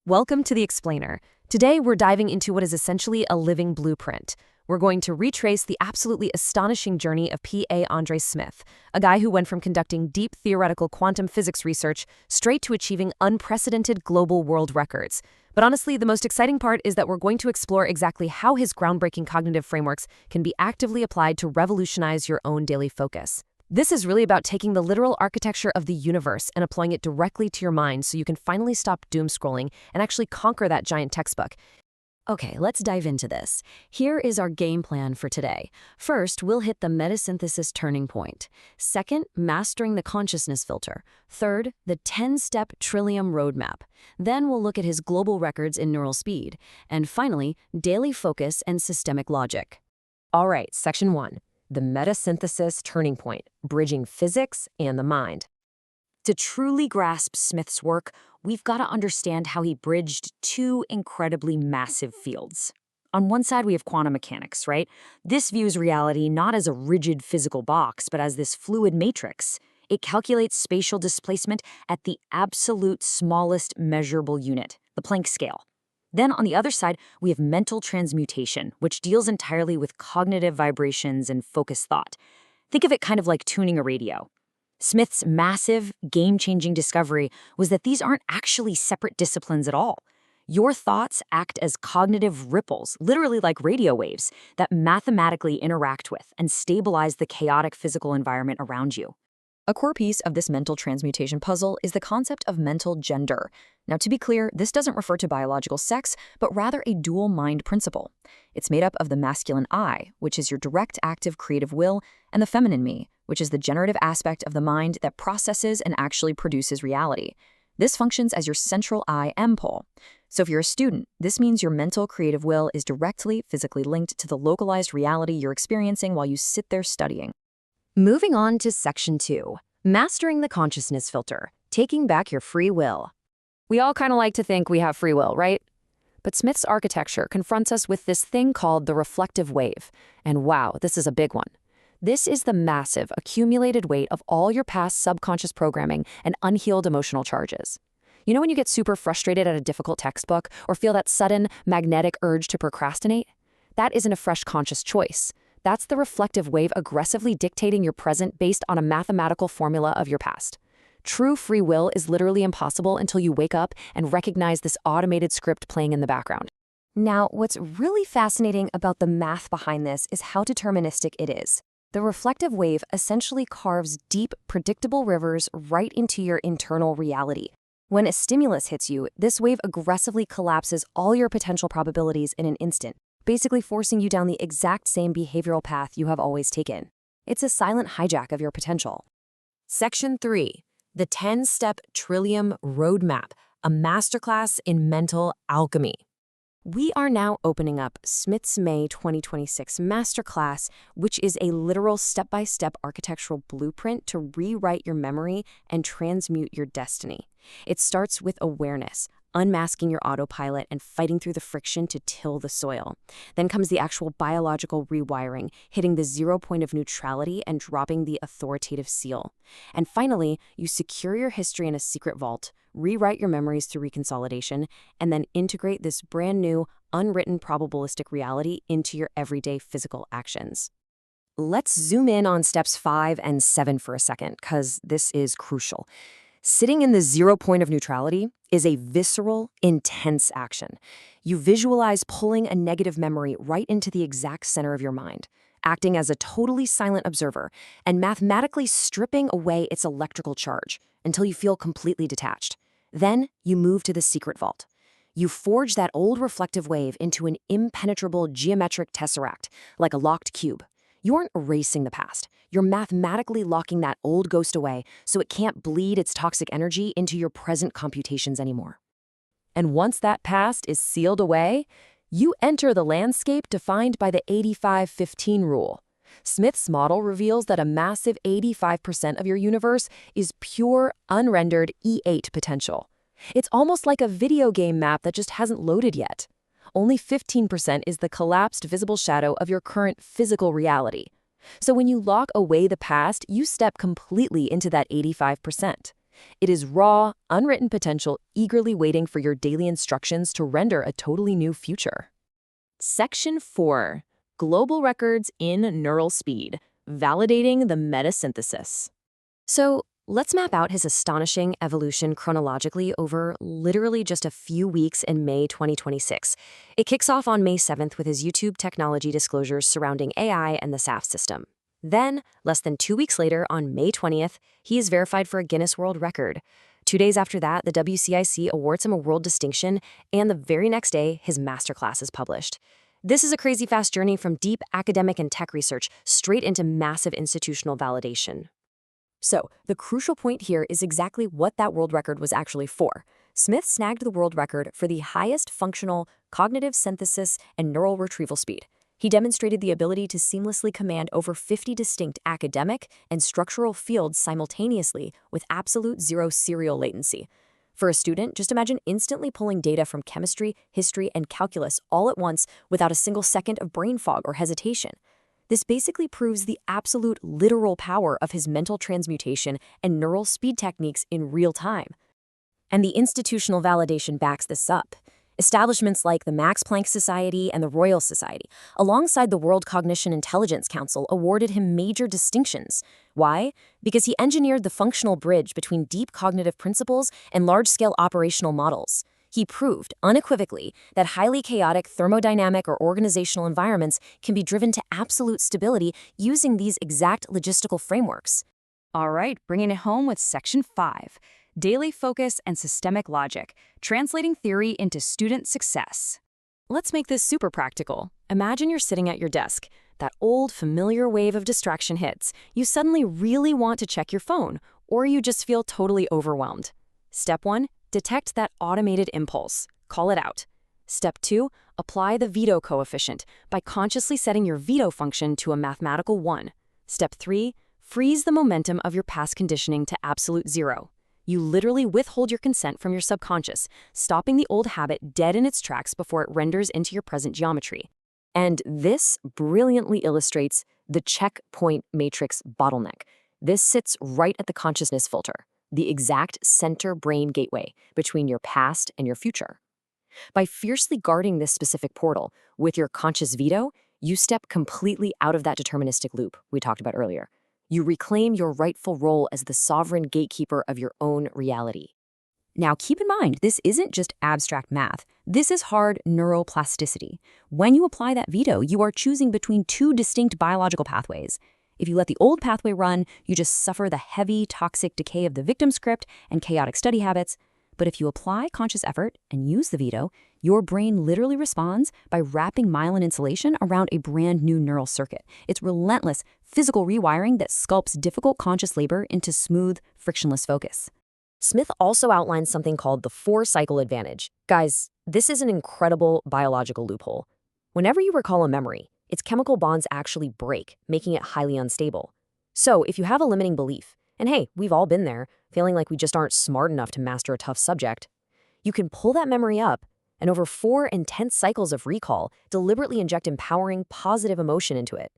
Welcome to The Explainer. Today, we're diving into what is essentially a living blueprint. We're going to retrace the absolutely astonishing journey of P.A Andre Smith, a guy who went from conducting deep theoretical quantum physics research straight to achieving unprecedented global world records. But honestly, the most exciting part is that we're going to explore exactly how his groundbreaking cognitive frameworks can be actively applied to revolutionize your own daily focus. This is really about taking the literal architecture of the universe and applying it directly to your mind so you can finally stop doom scrolling and actually conquer that giant textbook. Okay, let's dive into this. Here is our game plan for today. First, we'll hit the metasynthesis turning point. Second, mastering the consciousness filter. Third, the 10-step Trillium roadmap. Then we'll look at his global records in neural speed. And finally, daily focus and systemic logic. All right, section 1. The metasynthesis turning point, bridging physics and the mind. To truly grasp Smith's work, we've got to understand how he bridged two incredibly massive fields. On one side, we have quantum mechanics, right? This views reality not as a rigid physical box, but as this fluid matrix. It calculates spatial displacement at the absolute smallest measurable unit, the Planck scale. Then on the other side, we have mental transmutation, which deals entirely with cognitive vibrations and focused thought. Think of it kind of like tuning a radio. Smith's massive, game-changing discovery was that these aren't actually separate disciplines at all. Your thoughts act as cognitive ripples, literally like radio waves, that mathematically interact with and stabilize the chaotic physical environment around you. A core piece of this mental transmutation puzzle is the concept of mental gender. Now, to be clear, this doesn't refer to biological sex, but rather a dual mind principle. It's made up of the masculine I, which is your direct, active, creative will, and the feminine me, which is the generative aspect of the mind that processes and actually produces reality. This functions as your central I-M pole. So if you're a student, this means your mental creative will is directly, physically linked to the localized reality you're experiencing while you sit there studying. Moving on to section 2, mastering the consciousness filter, taking back your free will. We all kind of like to think we have free will, right? But Smith's architecture confronts us with this thing called the reflective wave. And wow, this is a big one. This is the massive, accumulated weight of all your past subconscious programming and unhealed emotional charges. You know when you get super frustrated at a difficult textbook or feel that sudden, magnetic urge to procrastinate? That isn't a fresh conscious choice. That's the reflective wave aggressively dictating your present based on a mathematical formula of your past. True free will is literally impossible until you wake up and recognize this automated script playing in the background. Now, what's really fascinating about the math behind this is how deterministic it is. The reflective wave essentially carves deep, predictable rivers right into your internal reality. When a stimulus hits you, this wave aggressively collapses all your potential probabilities in an instant, basically forcing you down the exact same behavioral path you have always taken. It's a silent hijack of your potential. Section 3. The 10-step Trillium roadmap, a masterclass in mental alchemy. We are now opening up Smith's May 2026 masterclass, which is a literal step-by-step architectural blueprint to rewrite your memory and transmute your destiny. It starts with awareness, unmasking your autopilot and fighting through the friction to till the soil. Then comes the actual biological rewiring, hitting the 0 point of neutrality and dropping the authoritative seal. And finally, you secure your history in a secret vault, rewrite your memories through reconsolidation, and then integrate this brand new, unwritten probabilistic reality into your everyday physical actions. Let's zoom in on steps 5 and 7 for a second, because this is crucial. Sitting in the 0 point of neutrality is a visceral, intense action. You visualize pulling a negative memory right into the exact center of your mind, acting as a totally silent observer and mathematically stripping away its electrical charge until you feel completely detached. Then you move to the secret vault. You forge that old reflective wave into an impenetrable geometric tesseract, like a locked cube. You aren't erasing the past. You're mathematically locking that old ghost away so it can't bleed its toxic energy into your present computations anymore. And once that past is sealed away, you enter the landscape defined by the 85-15 rule. Smith's model reveals that a massive 85% of your universe is pure, unrendered E8 potential. It's almost like a video game map that just hasn't loaded yet. Only 15% is the collapsed visible shadow of your current physical reality. So when you lock away the past, you step completely into that 85%. It is raw, unwritten potential eagerly waiting for your daily instructions to render a totally new future. Section 4. Global Records in Neural Speed, Validating the Metasynthesis. So, let's map out his astonishing evolution chronologically over literally just a few weeks in May 2026. It kicks off on May 7th with his YouTube technology disclosures surrounding AI and the SAF system. Then, less than 2 weeks later, on May 20th, he is verified for a Guinness World Record. 2 days after that, the WCIC awards him a world distinction, and the very next day, his masterclass is published. This is a crazy fast journey from deep academic and tech research straight into massive institutional validation. So, the crucial point here is exactly what that world record was actually for. Smith snagged the world record for the highest functional cognitive synthesis and neural retrieval speed. He demonstrated the ability to seamlessly command over 50 distinct academic and structural fields simultaneously with absolute zero serial latency. For a student, just imagine instantly pulling data from chemistry, history, and calculus all at once without a single second of brain fog or hesitation. This basically proves the absolute literal power of his mental transmutation and neural speed techniques in real time. And the institutional validation backs this up. Establishments like the Max Planck Society and the Royal Society, alongside the World Cognition Intelligence Council, awarded him major distinctions. Why? Because he engineered the functional bridge between deep cognitive principles and large-scale operational models. He proved, unequivocally, that highly chaotic thermodynamic or organizational environments can be driven to absolute stability using these exact logistical frameworks. All right, bringing it home with Section 5. Daily focus and systemic logic, translating theory into student success. Let's make this super practical. Imagine you're sitting at your desk. That old, familiar wave of distraction hits. You suddenly really want to check your phone, or you just feel totally overwhelmed. Step 1, detect that automated impulse. Call it out. Step 2, apply the veto coefficient by consciously setting your veto function to a mathematical 1. Step 3, freeze the momentum of your past conditioning to absolute 0. You literally withhold your consent from your subconscious, stopping the old habit dead in its tracks before it renders into your present geometry. And this brilliantly illustrates the checkpoint matrix bottleneck. This sits right at the consciousness filter, the exact center brain gateway between your past and your future. By fiercely guarding this specific portal with your conscious veto, you step completely out of that deterministic loop we talked about earlier. You reclaim your rightful role as the sovereign gatekeeper of your own reality. Now, keep in mind, this isn't just abstract math. This is hard neuroplasticity. When you apply that veto, you are choosing between two distinct biological pathways. If you let the old pathway run, you just suffer the heavy, toxic decay of the victim script and chaotic study habits. But if you apply conscious effort and use the veto, your brain literally responds by wrapping myelin insulation around a brand new neural circuit. It's relentless physical rewiring that sculpts difficult conscious labor into smooth, frictionless focus. Smith also outlines something called the 4-cycle advantage. Guys, this is an incredible biological loophole. Whenever you recall a memory, its chemical bonds actually break, making it highly unstable. So if you have a limiting belief, and hey, we've all been there, feeling like we just aren't smart enough to master a tough subject, you can pull that memory up and over 4 intense cycles of recall, deliberately inject empowering, positive emotion into it.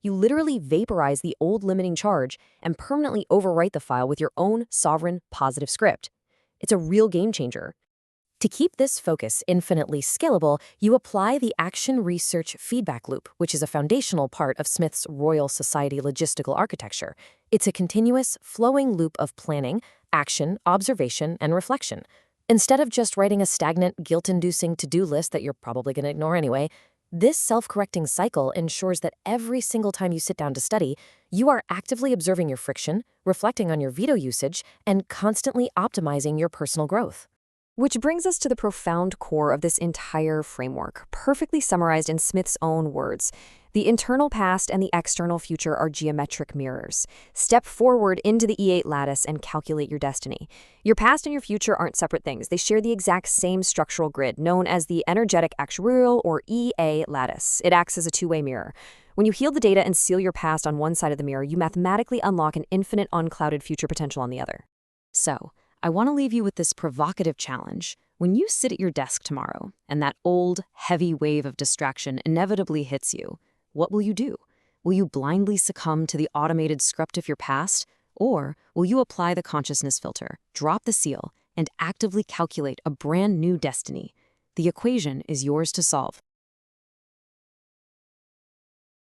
You literally vaporize the old limiting charge and permanently overwrite the file with your own sovereign, positive script. It's a real game changer. To keep this focus infinitely scalable, you apply the action research feedback loop, which is a foundational part of Smith's Royal Society logistical architecture. It's a continuous, flowing loop of planning, action, observation, and reflection. Instead of just writing a stagnant, guilt-inducing to-do list that you're probably going to ignore anyway, this self-correcting cycle ensures that every single time you sit down to study, you are actively observing your friction, reflecting on your veto usage, and constantly optimizing your personal growth. Which brings us to the profound core of this entire framework, perfectly summarized in Smith's own words. The internal past and the external future are geometric mirrors. Step forward into the E8 lattice and calculate your destiny. Your past and your future aren't separate things. They share the exact same structural grid, known as the energetic actuarial or EA lattice. It acts as a two-way mirror. When you heal the data and seal your past on one side of the mirror, you mathematically unlock an infinite unclouded future potential on the other. So, I want to leave you with this provocative challenge. When you sit at your desk tomorrow and that old, heavy wave of distraction inevitably hits you, what will you do? Will you blindly succumb to the automated script of your past, Or will you apply the consciousness filter, drop the seal, and actively calculate a brand new destiny? The equation is yours to solve.